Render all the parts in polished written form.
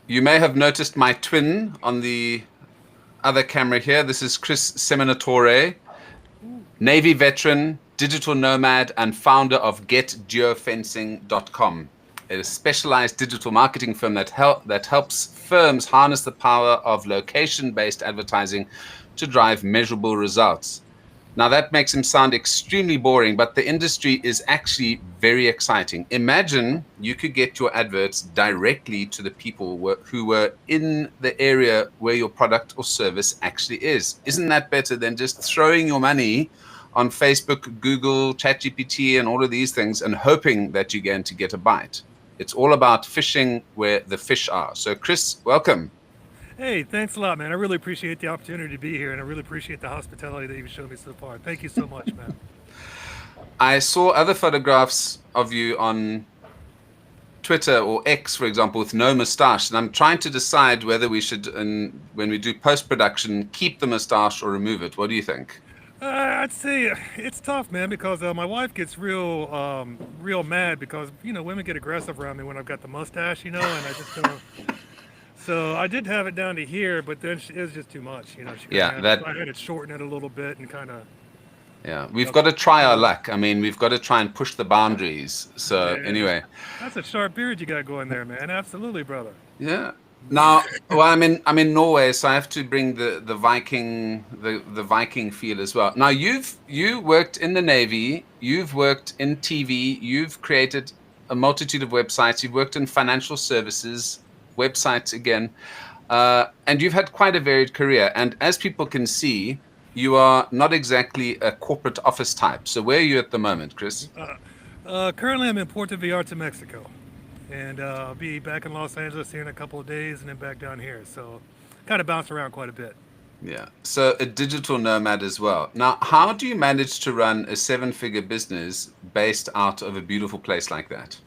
You may have noticed my twin on the other camera here. This is Chris Seminatore, Navy veteran, digital nomad, and founder of GetGeofencing.com, a specialized digital marketing firm that helps firms harness the power of location-based advertising to drive measurable results. Now, that makes him sound extremely boring, but the industry is actually very exciting. Imagine you could get your adverts directly to the people who were in the area where your product or service actually is. Isn't that better than just throwing your money on Facebook, Google, ChatGPT, and all of these things and hoping that you're going to get a bite? It's all about fishing where the fish are. So, Chris, welcome. Hey, thanks a lot, man. I really appreciate the opportunity to be here, and I really appreciate the hospitality that you've shown me so far. Thank you so much, man. I saw other photographs of you on Twitter or X, for example, with no mustache, and I'm trying to decide whether we should, when we do post production, keep the mustache or remove it. What do you think? I'd say it's tough, man, because my wife gets real mad because women get aggressive around me when I've got the mustache, and I just don't. So I did have it down to here, but then it was just too much. She kind of Yeah, had that. so I had to shorten it a little bit and kind of, Yeah, you we've know, got to try our kind of, luck. I mean, we've got to try and push the boundaries. So yeah. anyway, That's a sharp beard you got going there, man. Absolutely, brother. yeah. Now, well, I'm in Norway, so I have to bring the Viking the Viking feel as well. Now, you worked in the Navy, you've worked in TV, you've created a multitude of websites, you've worked in financial services, websites again, and you've had quite a varied career. And as people can see, you are not exactly a corporate office type. So where are you at the moment, Chris? Currently, I'm in Puerto Vallarta, Mexico, and I'll be back in Los Angeles here in a couple of days, and then back down here. So, kind of bounce around quite a bit. Yeah. So a digital nomad as well. Now, how do you manage to run a seven-figure business based out of a beautiful place like that?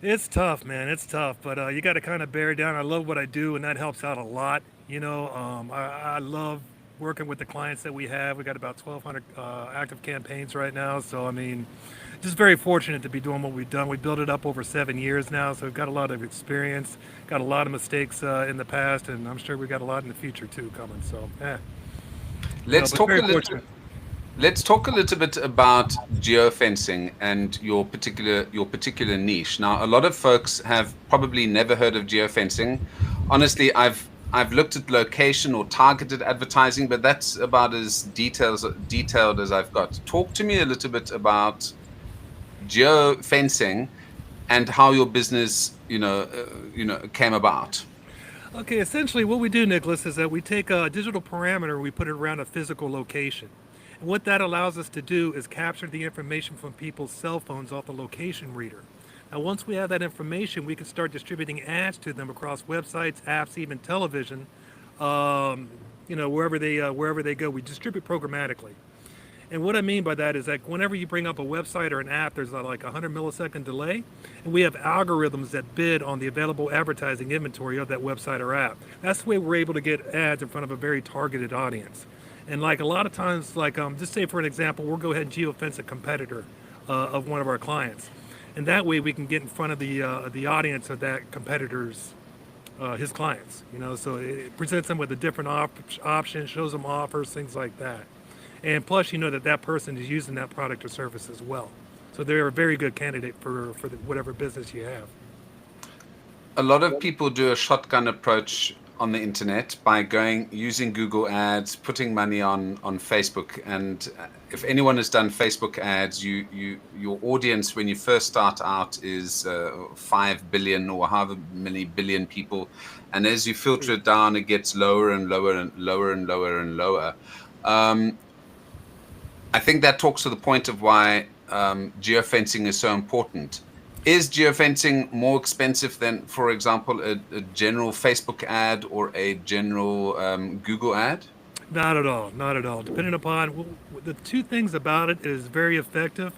It's tough, man. It's tough, but you got to kind of bear down. I love what I do, and that helps out a lot. I love working with the clients that we have. We got about 1,200 active campaigns right now. So, I mean, just very fortunate to be doing what we've done. We built it up over 7 years now, so we've got a lot of experience, got a lot of mistakes in the past, and I'm sure we got a lot in the future too coming. So, Let's but talk a very little. fortunate. Let's talk a little bit about geofencing and your particular niche. Now, a lot of folks have probably never heard of geofencing. Honestly, I've looked at location or targeted advertising, but that's about as detailed as I've got. Talk to me a little bit about geofencing and how your business, came about. Okay, essentially what we do, Nicholas, is that we take a digital parameter and we put it around a physical location. And what that allows us to do is capture the information from people's cell phones off the location reader. Now, once we have that information, we can start distributing ads to them across websites, apps, even television. Um, wherever they go, we distribute programmatically. And what I mean by that is that whenever you bring up a website or an app, there's like a 100 millisecond delay, and we have algorithms that bid on the available advertising inventory of that website or app. That's the way we're able to get ads in front of a very targeted audience. And like a lot of times, like just say for an example, we'll go ahead and geofence a competitor of one of our clients, and that way we can get in front of the audience of that competitor's his clients. So it presents them with a different option, shows them offers, things like that. And plus, you know that person is using that product or service as well. So they're a very good candidate for whatever business you have. A lot of people do a shotgun approach on the internet by using Google ads, putting money on Facebook. And if anyone has done Facebook ads, your audience when you first start out is 5 billion or however many billion people, and as you filter it down, it gets lower and lower and lower and lower and lower. Um, I think that talks to the point of why geofencing is so important. Is geofencing more expensive than, for example, a general Facebook ad or a general Google ad? Not at all. Not at all. Depending upon the two things about it is very effective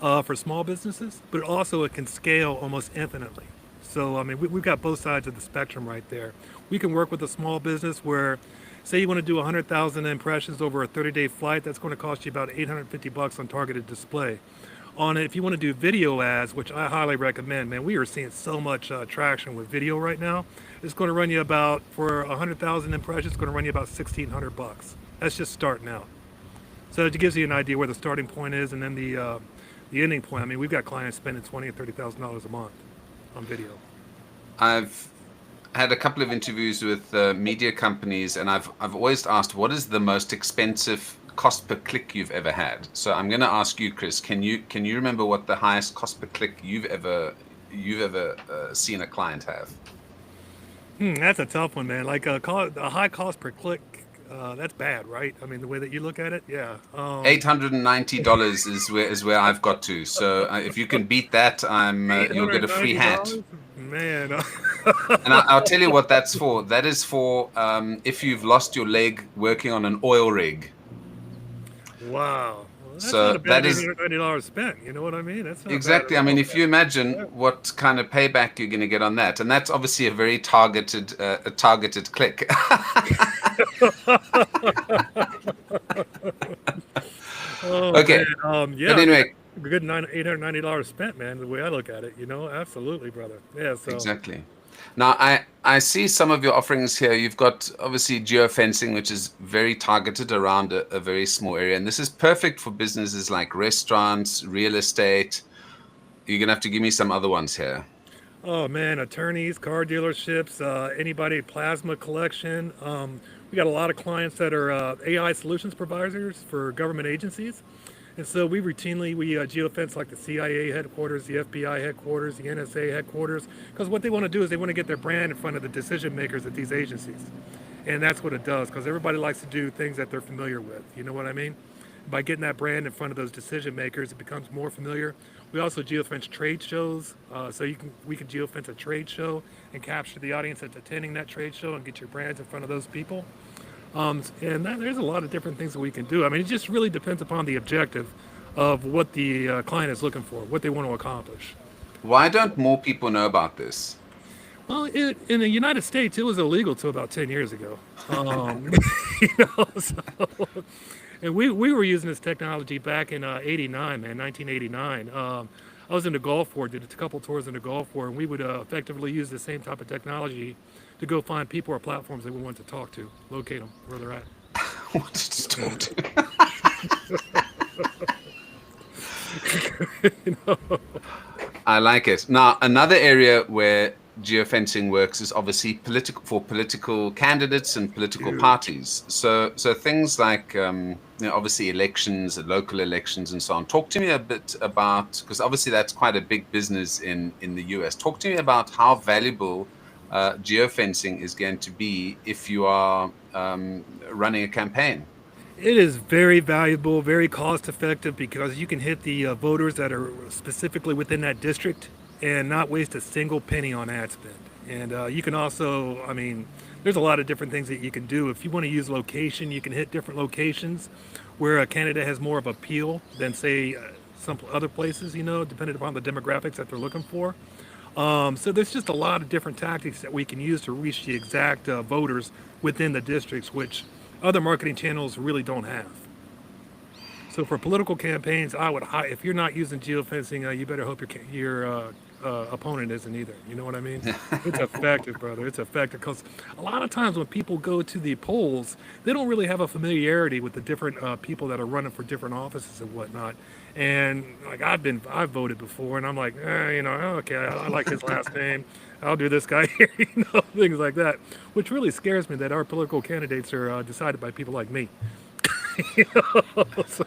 for small businesses, but also it can scale almost infinitely. So I mean, we've got both sides of the spectrum right there. We can work with a small business where, say, you want to do 100,000 impressions over a 30-day flight. That's going to cost you about $850 on targeted display. On it, if you want to do video ads, which I highly recommend, man, we are seeing so much traction with video right now. It's going to run you about, for 100,000 impressions, it's going to run you about $1,600. That's just starting out. So it gives you an idea where the starting point is, and then the ending point. I mean, we've got clients spending $20,000 and $30,000 a month on video. I've had a couple of interviews with media companies, and I've always asked, what is the most expensive cost per click you've ever had? So I'm going to ask you, Chris. Can you remember what the highest cost per click you've ever seen a client have? That's a tough one, man. Like a high cost per click, that's bad, right? I mean, the way that you look at it, yeah. $890 is where I've got to. So if you can beat that, you'll get a free hat. Man. And I'll tell you what that's for. That is for if you've lost your leg working on an oil rig. Wow. Well, that's So not a bad that is $890 spent. You know what I mean? That's not exactly. bad I at mean, all. if you imagine what kind of payback you're going to get on that, and that's obviously a very targeted click. Oh Okay, man. Yeah. but I mean, anyway, a good $890 spent, man. The way I look at it, absolutely, brother. Yeah. So. exactly. Now, I see some of your offerings here. You've got obviously geofencing, which is very targeted around a very small area. And this is perfect for businesses like restaurants, real estate. You're going to have to give me some other ones here. Oh man, attorneys, car dealerships, anybody plasma collection. We got a lot of clients that are AI solutions providers for government agencies, and so we geofence like the CIA headquarters, the FBI headquarters, the NSA headquarters, because what they want to do is they want to get their brand in front of the decision makers at these agencies, and that's what it does. Because everybody likes to do things that they're familiar with. You know what I mean? By getting that brand in front of those decision makers, it becomes more familiar. We also geofence trade shows, so we can geofence a trade show and capture the audience that's attending that trade show and get your brands in front of those people. There's a lot of different things that we can do. I mean, it just really depends upon the objective of what the client is looking for, what they want to accomplish. Why don't more people know about this? Well, in the United States, it was illegal till about 10 years ago. So, and we were using this technology back in 89, man, 1989. I was in the Gulf War, did a couple tours in the Gulf War, and we would effectively use the same type of technology to go find people or platforms that we wanted to talk to, locate them where they're at. What did you talk to? I like it. Now, another area where geofencing works is obviously political candidates and political Huge. parties. So things like obviously elections, local elections, and so on. Talk to me a bit about, because obviously that's quite a big business in the US. Talk to me about how valuable geofencing is going to be if you are running a campaign. It is very valuable, very cost effective because you can hit the voters that are specifically within that district and not waste a single penny on ad spend. And you can also, I mean, there's a lot of different things that you can do. If you want to use location, you can hit different locations where a candidate has more of appeal than, say, some other places, depending upon the demographics that they're looking for. So there's just a lot of different tactics that we can use to reach the exact voters within the districts, which other marketing channels really don't have. So for political campaigns, if you're not using geofencing, you better hope your opponent isn't either. You know what I mean? It's effective, brother. It's effective because a lot of times when people go to the polls, they don't really have a familiarity with the different people that are running for different offices and whatnot. And like I've voted before, and I'm like, okay, I like his last name. I'll do this guy here, things like that, which really scares me that our political candidates are decided by people like me. So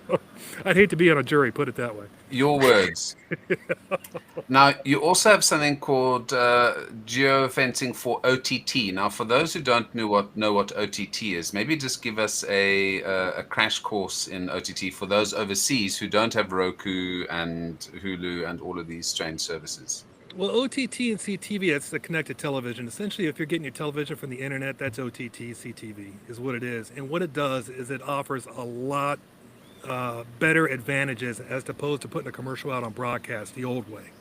I'd hate to be on a jury, put it that way. Your words. Now, you also have something called geofencing for OTT. Now, for those who don't know what OTT is, maybe just give us a crash course in OTT for those overseas who don't have Roku and Hulu and all of these strange services. Well, OTT and CTV, that's the connected television. Essentially, if you're getting your television from the internet, that's OTT, CTV is what it is. And what it does is it offers a lot better advantages as opposed to putting a commercial out on broadcast the old way.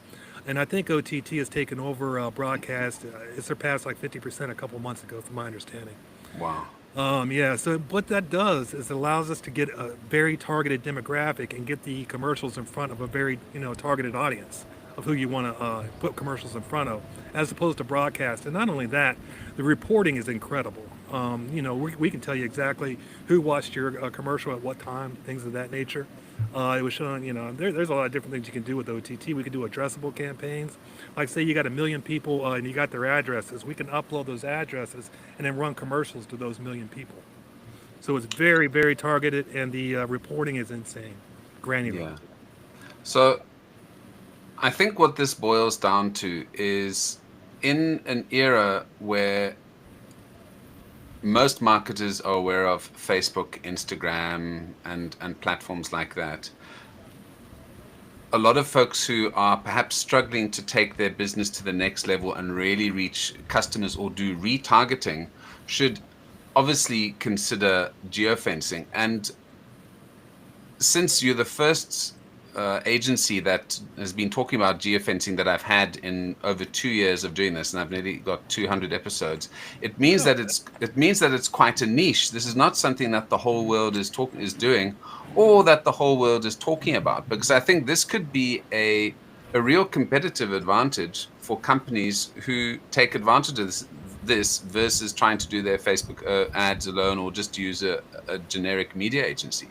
And I think OTT has taken over broadcast. It surpassed like 50% a couple months ago, from my understanding. Wow. Yeah, so what that does is it allows us to get a very targeted demographic and get the commercials in front of a very, targeted audience of who you want to put commercials in front of, as opposed to broadcast. And not only that, the reporting is incredible. We can tell you exactly who watched your commercial at what time, things of that nature. It was showing, there's a lot of different things you can do with OTT. We can do addressable campaigns. Like, say you got a million people and you got their addresses. We can upload those addresses and then run commercials to those million people. So it's very, very targeted, and the reporting is insane, granular. Yeah. So I think what this boils down to is in an era where most marketers are aware of Facebook, Instagram, and platforms like that. A lot of folks who are perhaps struggling to take their business to the next level and really reach customers or do retargeting should obviously consider geofencing. And since you're the first agency that has been talking about geofencing that I've had in over 2 years of doing this, and I've nearly got 200 episodes. It means that it's quite a niche. This is not something that the whole world is doing, or that the whole world is talking about. Because I think this could be a real competitive advantage for companies who take advantage of this versus trying to do their Facebook ads alone, or just use a generic media agency.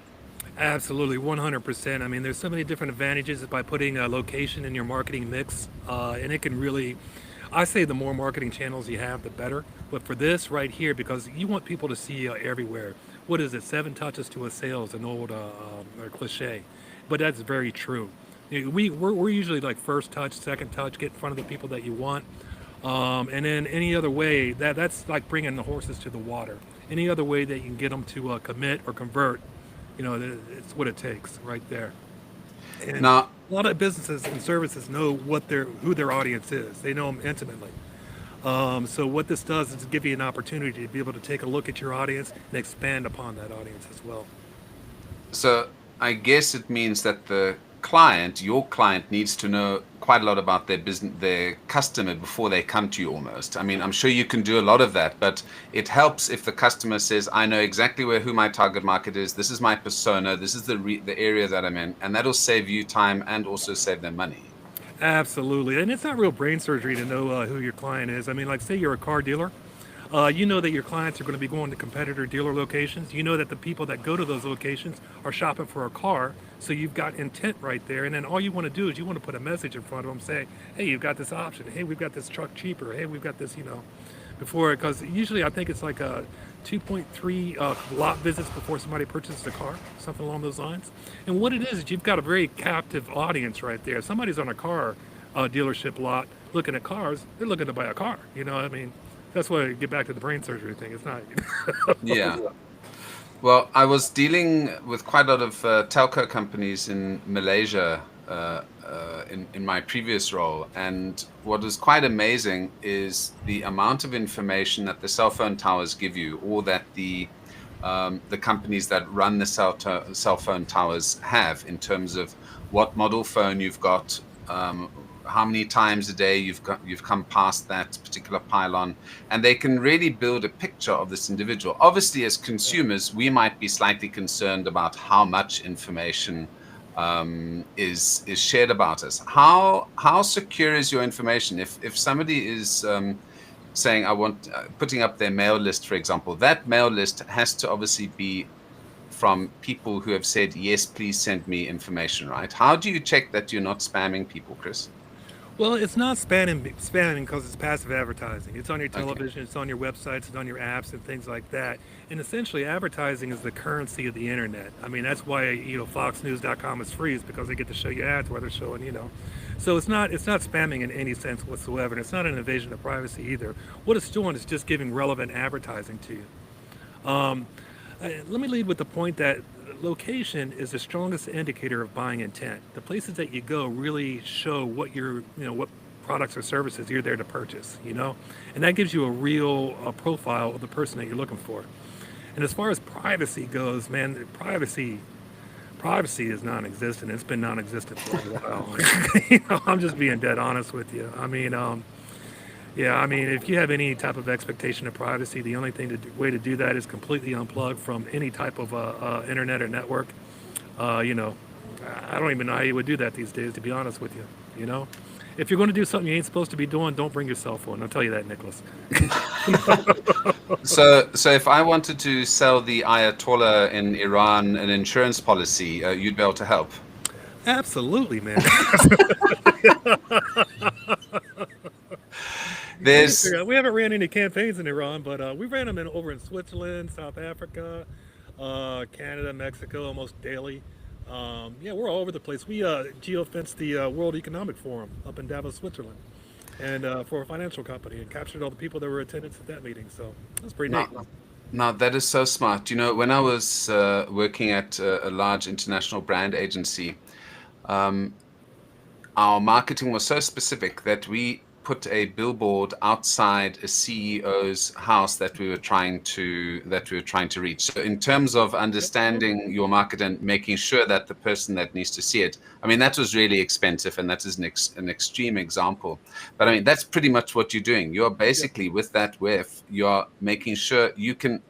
Absolutely, 100%. I mean, there's so many different advantages by putting a location in your marketing mix, and it can really, I say the more marketing channels you have, the better. But for this right here, because you want people to see you everywhere. What is it? 7 touches to a sale is an old or cliche, but that's very true. We're usually like first touch, second touch, get in front of the people that you want, and then any other way that's like bringing the horses to the water. Any other way that you can get them to commit or convert, it's what it takes right there. And Now, a lot of businesses and services know who their audience is. They know them intimately. So what this does is give you an opportunity to be able to take a look at your audience and expand upon that audience as well. so I guess it means that your client, needs to know quite a lot about their business, their customer, before they come to you almost. I mean, I'm sure you can do a lot of that, but it helps if the customer says, I know exactly who my target market is. This is my persona. This is the area that I'm in. And that'll save you time and also save them money. Absolutely. And it's not real brain surgery to know who your client is. I mean, like, say you're a car dealer. You know that your clients are going to be going to competitor dealer locations. You know that the people that go to those locations are shopping for a car. So you've got intent right there. And then all you want to do is you want to put a message in front of them saying, hey, you've got this option. Hey, we've got this truck cheaper. Hey, we've got this, before. Because usually I think it's like a 2.3 lot visits before somebody purchases a car, something along those lines. And what it is you've got a very captive audience right there. If somebody's on a car dealership lot looking at cars, they're looking to buy a car. I mean, that's why I get back to the brain surgery thing. It's not. Yeah. Well, I was dealing with quite a lot of telco companies in Malaysia in my previous role. And what was quite amazing is the amount of information that the cell phone towers give you, or that the companies that run the cell phone towers have, in terms of what model phone you've got, how many times a day you've come past that particular pylon, and they can really build a picture of this individual. Obviously, as consumers, we might be slightly concerned about how much information is shared about us. How secure is your information? If somebody is saying, I want putting up their mail list, for example, that mail list has to obviously be from people who have said, yes, please send me information, right? How do you check that you're not spamming people, Chris? Well, it's not spamming because it's passive advertising. It's on your Okay. television, it's on your websites, it's on your apps and things like that. And essentially, advertising is the currency of the internet. I mean, that's why FoxNews.com is free, is because they get to show you ads where they're showing. So it's not spamming in any sense whatsoever, and it's not an invasion of privacy either. What it's doing is just giving relevant advertising to you. Let me lead with the point that location is the strongest indicator of buying intent. The places that you go really show what products or services you're there to purchase, and that gives you a real profile of the person that you're looking for. And as far as privacy goes, man, privacy is non-existent. It's been non-existent for a while. I'm just being dead honest with you. I mean, Yeah, I mean, if you have any type of expectation of privacy, the only way to do that is completely unplug from any type of internet or network. You know, I don't even know how you would do that these days, to be honest with you. You know, if you're going to do something you ain't supposed to be doing, don't bring your cell phone. I'll tell you that, Nicholas. So if I wanted to sell the Ayatollah in Iran an insurance policy, you'd be able to help. Absolutely, man. We need to There's figure out. We haven't ran any campaigns in Iran, but we ran them over in Switzerland, South Africa, Canada, Mexico, almost daily. Yeah, we're all over the place. We geofenced the World Economic Forum up in Davos, Switzerland, and for a financial company, and captured all the people that were attendants at that meeting. So that's pretty neat. not. Now that is so smart. You know, when I was working at a large international brand agency, um, our marketing was so specific that we put a billboard outside a CEO's house that we were trying to reach. So in terms of Yep. understanding your market and making sure that the person that needs to see it, I mean that was really expensive, and that is an extreme example. But I mean that's pretty much what you're doing. You're Yep. basically with that WEF, you're making sure you can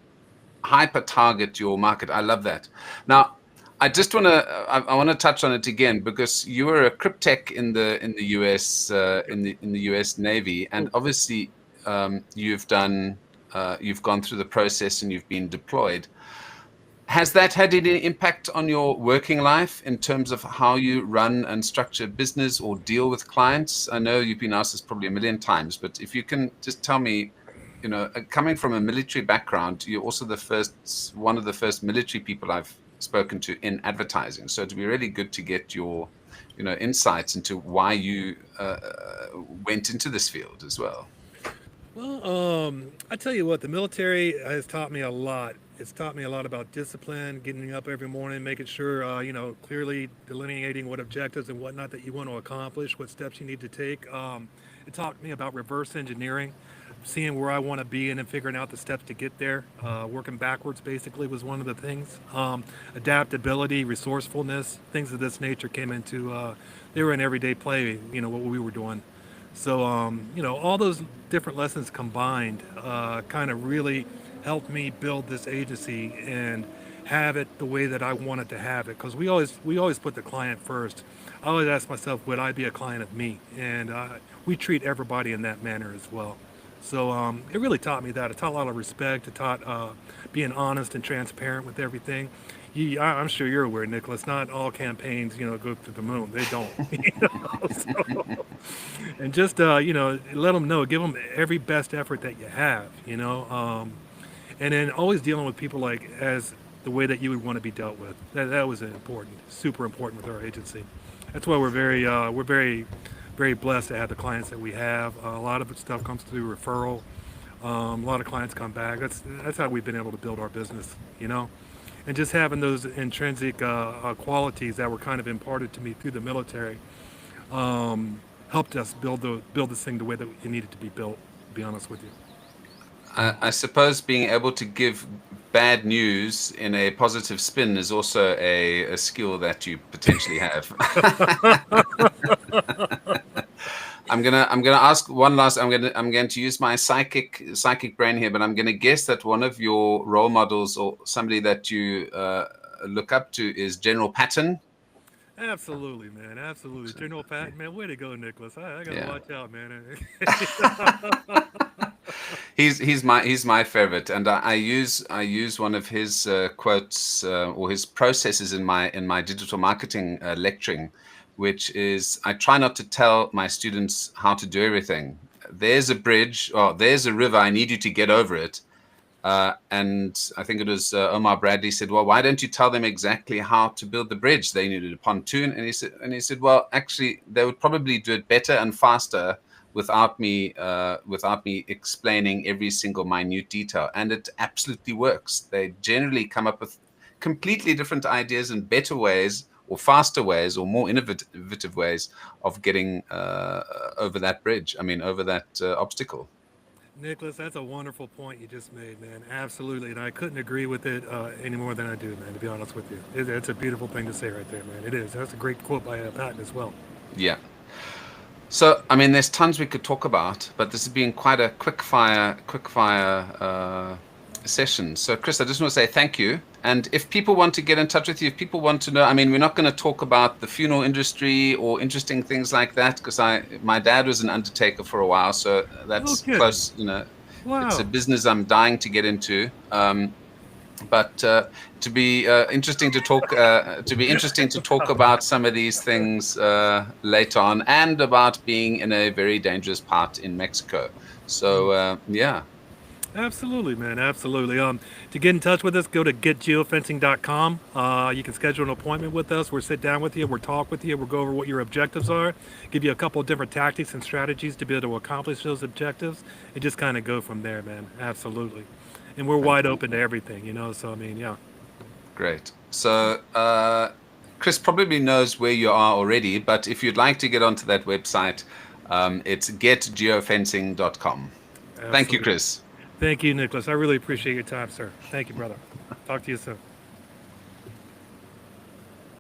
hyper target your market. I love that. Now, I just want to I want to touch on it again because you were a cryptech in the US in the US Navy, and Oh, obviously you've gone through the process and you've been deployed. Has that had any impact on your working life in terms of how you run and structure business or deal with clients? I know you've been asked this probably a million times, but if you can just tell me, you know, coming from a military background, you're also one of the first military people I've spoken to in advertising. So it'd be really good to get your, you know, insights into why you went into this field as well. well, I tell you what, the military has taught me a lot. It's taught me a lot about discipline, getting up every morning, making sure, clearly delineating what objectives and whatnot that you want to accomplish, what steps you need to take. It taught me about reverse engineering, seeing where I want to be and then figuring out the steps to get there. Working backwards basically was one of the things. Adaptability, resourcefulness, things of this nature came into, they were in everyday play, what we were doing. So, all those different lessons combined kind of really helped me build this agency and have it the way that I wanted to have it. Because we always put the client first. I always ask myself, would I be a client of me? And we treat everybody in that manner as well. So it really taught me that. It taught a lot of respect. It taught being honest and transparent with everything. I'm sure you're aware, Nicholas. Not all campaigns, go to the moon. They don't. So, and just let them know, give them every best effort that you have. And then always dealing with people like as the way that you would want to be dealt with. That was important, super important with our agency. That's why we're very very blessed to have the clients that we have. A lot of stuff comes through referral. A lot of clients come back. That's how we've been able to build our business. And just having those intrinsic qualities that were kind of imparted to me through the military helped us build this thing the way that it needed to be built. To be honest with you. I suppose being able to give bad news in a positive spin is also a skill that you potentially have. I'm gonna ask one last. I'm going to use my psychic brain here, but I'm going to guess that one of your role models or somebody that you look up to is General Patton. Absolutely, man. Absolutely. General Patton, man. Way to go, Nicholas. I gotta Yeah. watch out, man. He's my favorite, and I use one of his quotes or his processes in my digital marketing lecturing, which is I try not to tell my students how to do everything. There's a bridge, or there's a river. I need you to get over it. And I think it was Omar Bradley said, "Well, why don't you tell them exactly how to build the bridge? They needed a pontoon." And he said, "Well, actually, they would probably do it better and faster without me explaining every single minute detail." And it absolutely works. They generally come up with completely different ideas and better ways, or faster ways, or more innovative ways of getting over that bridge. I mean, over that obstacle. Nicholas, that's a wonderful point you just made, man. Absolutely. And I couldn't agree with it any more than I do, man, to be honest with you. It's a beautiful thing to say right there, man. It is. That's a great quote by Patton as well. Yeah. So, I mean, there's tons we could talk about, but this has been quite a quick fire session. So, Chris, I just want to say thank you. And if people want to get in touch with you, if people want to know, I mean, we're not going to talk about the funeral industry or interesting things like that, because my dad was an undertaker for a while, so that's Okay. close. You know, it's a Wow. business I'm dying to get into. But to be interesting to talk about some of these things later on, and about being in a very dangerous part in Mexico. So yeah, Absolutely, man. Absolutely. To get in touch with us, go to getgeofencing.com. You can schedule an appointment with us. We'll sit down with you. We'll talk with you. We'll go over what your objectives are, give you a couple of different tactics and strategies to be able to accomplish those objectives, and just kind of go from there, man. Absolutely. And we're wide open to everything, you know. So I mean, yeah. great. So Chris probably knows where you are already, but if you'd like to get onto that website, it's getgeofencing.com. Thank you, Absolutely. Chris. Thank you, Nicholas. I really appreciate your time, sir. Thank you, brother. Talk to you soon.